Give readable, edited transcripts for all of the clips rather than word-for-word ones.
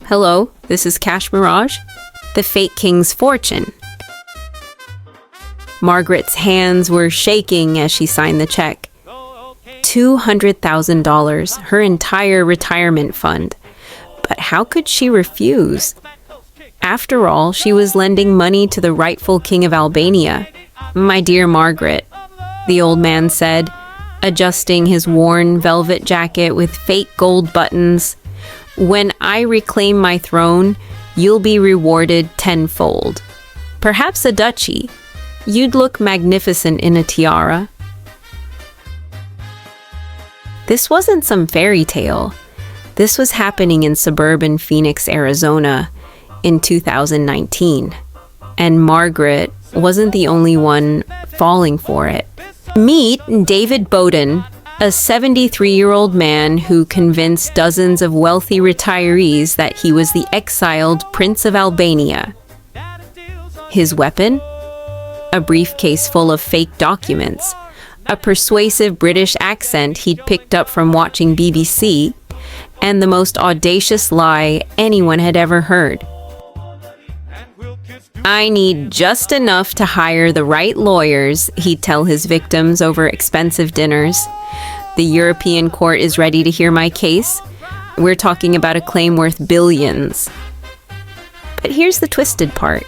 Hello, this is Cash Mirage, the fake king's fortune. Margaret's hands were shaking as she signed the check. $200,000, her entire retirement fund. But how could she refuse? After all, she was lending money to the rightful king of Albania. "My dear Margaret," the old man said, adjusting his worn velvet jacket with fake gold buttons, "when I reclaim my throne, you'll be rewarded tenfold. Perhaps a duchy. You'd look magnificent in a tiara." This wasn't some fairy tale. This was happening in suburban Phoenix, Arizona in 2019. And Margaret wasn't the only one falling for it. Meet David Boden, a 73-year-old man who convinced dozens of wealthy retirees that he was the exiled Prince of Albania. His weapon? A briefcase full of fake documents, a persuasive British accent he'd picked up from watching BBC, and the most audacious lie anyone had ever heard. "I need just enough to hire the right lawyers," he'd tell his victims over expensive dinners. "The European court is ready to hear my case. We're talking about a claim worth billions." But here's the twisted part.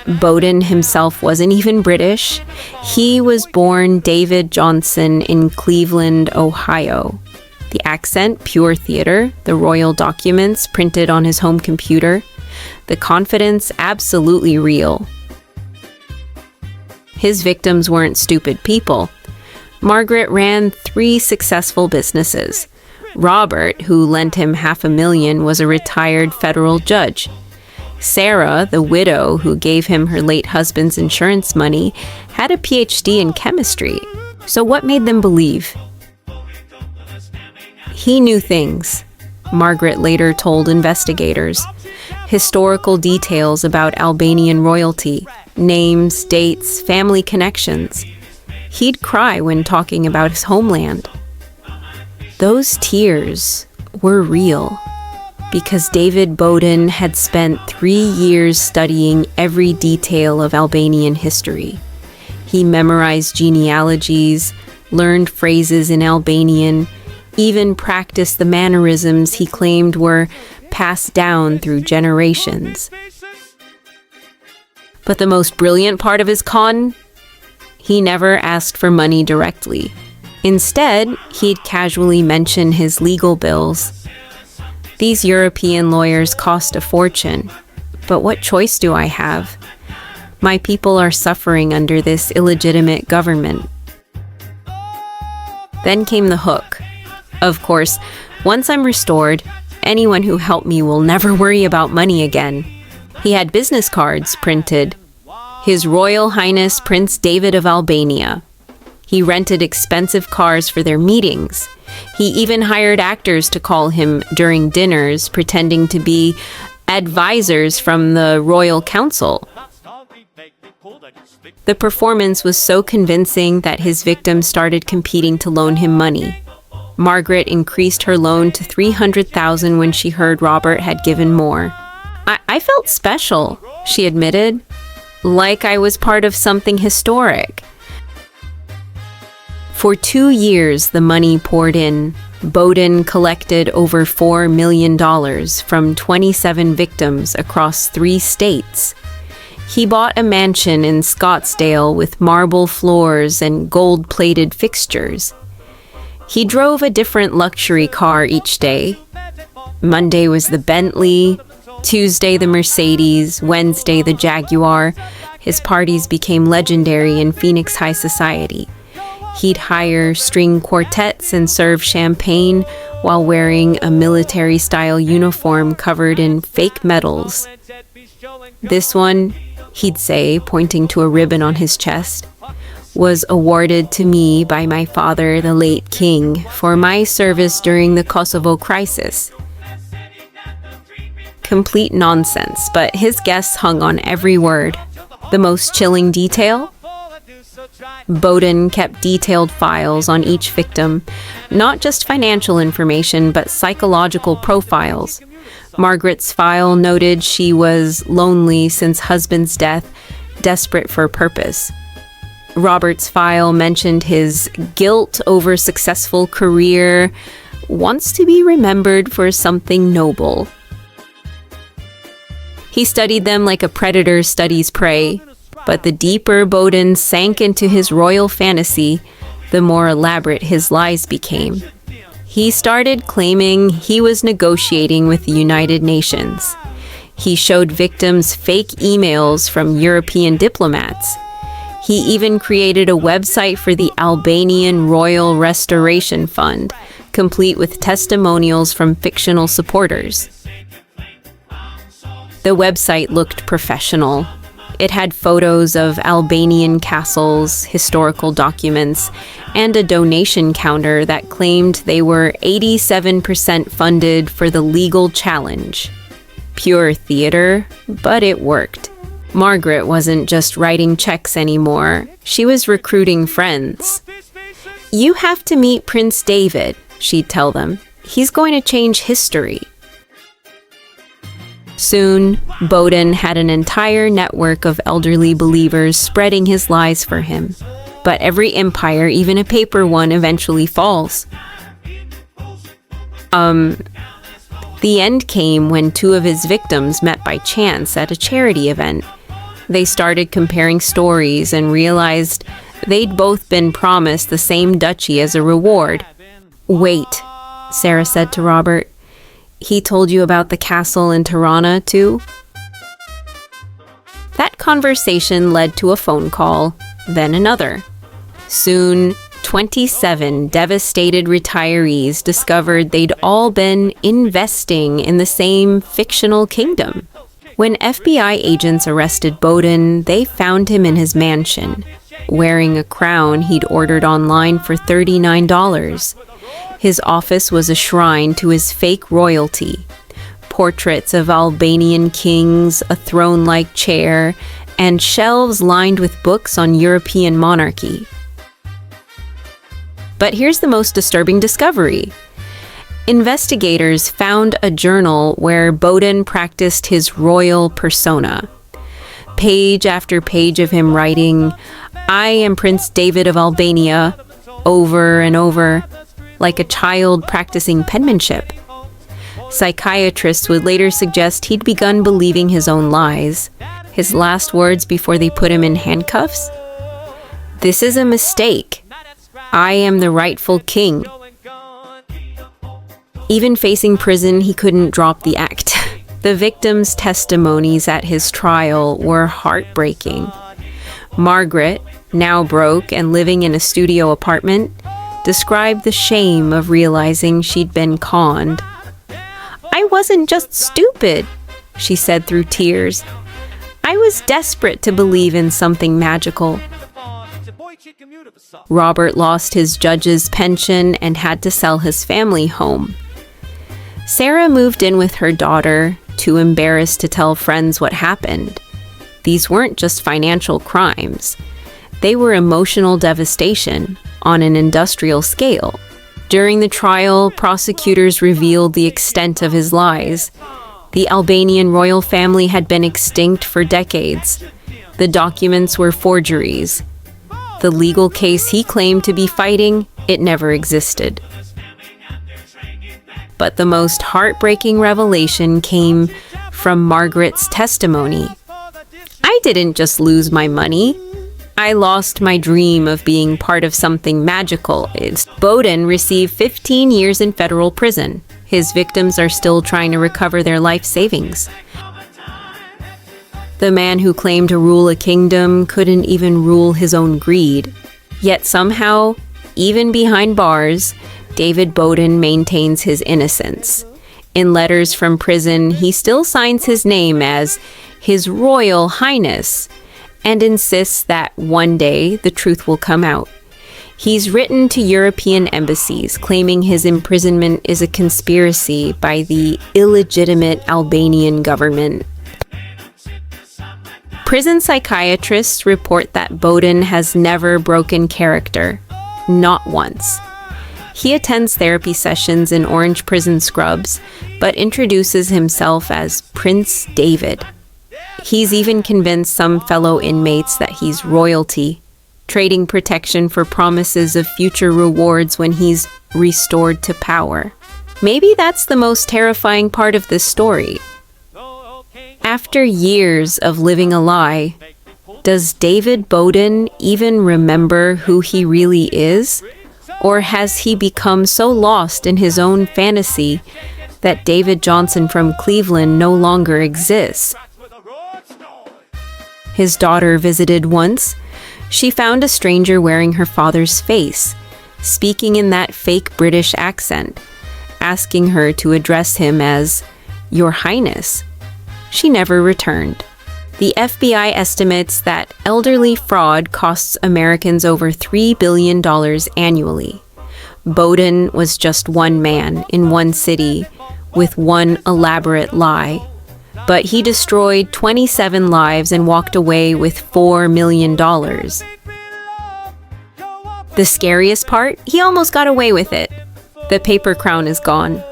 Boden himself wasn't even British. He was born David Johnson in Cleveland, Ohio. The accent, pure theater. The royal documents printed on his home computer. The confidence, absolutely real. His victims weren't stupid people. Margaret ran 3 successful businesses. Robert, who lent him $500,000, was a retired federal judge. Sarah, the widow who gave him her late husband's insurance money, had a PhD in chemistry. So what made them believe? He knew things, Margaret later told investigators. Historical details about Albanian royalty, names, dates, family connections. He'd cry when talking about his homeland. Those tears were real, because David Boden had spent 3 years studying every detail of Albanian history. He memorized genealogies, learned phrases in Albanian, even practiced the mannerisms he claimed were passed down through generations. But the most brilliant part of his con? He never asked for money directly. Instead, he'd casually mention his legal bills. "These European lawyers cost a fortune, but what choice do I have? My people are suffering under this illegitimate government." Then came the hook. "Of course, once I'm restored, anyone who helped me will never worry about money again." He had business cards printed. His Royal Highness Prince David of Albania. He rented expensive cars for their meetings. He even hired actors to call him during dinners, pretending to be advisors from the Royal Council. The performance was so convincing that his victims started competing to loan him money. Margaret increased her loan to $300,000 when she heard Robert had given more. I felt special," she admitted, "like I was part of something historic." For 2 years, the money poured in. Boden collected over $4 million from 27 victims across 3 states. He bought a mansion in Scottsdale with marble floors and gold-plated fixtures. He drove a different luxury car each day. Monday was the Bentley, Tuesday the Mercedes, Wednesday the Jaguar. His parties became legendary in Phoenix high society. He'd hire string quartets and serve champagne while wearing a military-style uniform covered in fake medals. "This one," he'd say, pointing to a ribbon on his chest, "was awarded to me by my father, the late king, for my service during the Kosovo crisis." Complete nonsense, but his guests hung on every word. The most chilling detail? Boden kept detailed files on each victim, not just financial information, but psychological profiles. Margaret's file noted she was lonely since husband's death, desperate for purpose. Robert's file mentioned his guilt over successful career, wants to be remembered for something noble. He studied them like a predator studies prey, but the deeper Boden sank into his royal fantasy, the more elaborate his lies became. He started claiming he was negotiating with the United Nations. He showed victims fake emails from European diplomats. He even created a website for the Albanian Royal Restoration Fund, complete with testimonials from fictional supporters. The website looked professional. It had photos of Albanian castles, historical documents, and a donation counter that claimed they were 87% funded for the legal challenge. Pure theater, but it worked. Margaret wasn't just writing checks anymore. She was recruiting friends. "You have to meet Prince David," she'd tell them. "He's going to change history." Soon, Boden had an entire network of elderly believers spreading his lies for him. But every empire, even a paper one, eventually falls. The end came when two of his victims met by chance at a charity event. They started comparing stories and realized they'd both been promised the same duchy as a reward. "Wait," Sarah said to Robert. "He told you about the castle in Tirana, too?" That conversation led to a phone call, then another. Soon, 27 devastated retirees discovered they'd all been investing in the same fictional kingdom. When FBI agents arrested Boden, they found him in his mansion, wearing a crown he'd ordered online for $39. His office was a shrine to his fake royalty. Portraits of Albanian kings, a throne-like chair, and shelves lined with books on European monarchy. But here's the most disturbing discovery. Investigators found a journal where Boden practiced his royal persona. Page after page of him writing, "I am Prince David of Albania," over and over, like a child practicing penmanship. Psychiatrists would later suggest he'd begun believing his own lies. His last words before they put him in handcuffs? "This is a mistake. I am the rightful king." Even facing prison, he couldn't drop the act. The victims' testimonies at his trial were heartbreaking. Margaret, now broke and living in a studio apartment, described the shame of realizing she'd been conned. "I wasn't just stupid," she said through tears. "I was desperate to believe in something magical." Robert lost his judge's pension and had to sell his family home. Sarah moved in with her daughter, too embarrassed to tell friends what happened. These weren't just financial crimes. They were emotional devastation on an industrial scale. During the trial, prosecutors revealed the extent of his lies. The Albanian royal family had been extinct for decades. The documents were forgeries. The legal case he claimed to be fighting, it never existed. But the most heartbreaking revelation came from Margaret's testimony. "I didn't just lose my money. I lost my dream of being part of something magical." Boden received 15 years in federal prison. His victims are still trying to recover their life savings. The man who claimed to rule a kingdom couldn't even rule his own greed. Yet somehow, even behind bars, David Boden maintains his innocence. In letters from prison, he still signs his name as His Royal Highness and insists that one day the truth will come out. He's written to European embassies claiming his imprisonment is a conspiracy by the illegitimate Albanian government. Prison psychiatrists report that Boden has never broken character, not once. He attends therapy sessions in orange prison scrubs, but introduces himself as Prince David. He's even convinced some fellow inmates that he's royalty, trading protection for promises of future rewards when he's restored to power. Maybe that's the most terrifying part of this story. After years of living a lie, does David Boden even remember who he really is? Or has he become so lost in his own fantasy that David Johnson from Cleveland no longer exists? His daughter visited once. She found a stranger wearing her father's face, speaking in that fake British accent, asking her to address him as Your Highness. She never returned. The FBI estimates that elderly fraud costs Americans over $3 billion annually. Boden was just one man in one city with one elaborate lie. But he destroyed 27 lives and walked away with $4 million. The scariest part? He almost got away with it. The paper crown is gone.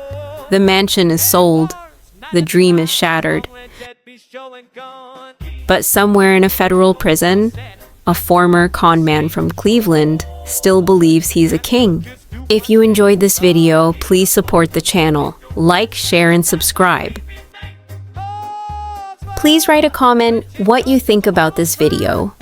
The mansion is sold. The dream is shattered. But somewhere in a federal prison, a former con man from Cleveland still believes he's a king. If you enjoyed this video, please support the channel. Like, share, and subscribe. Please write a comment what you think about this video.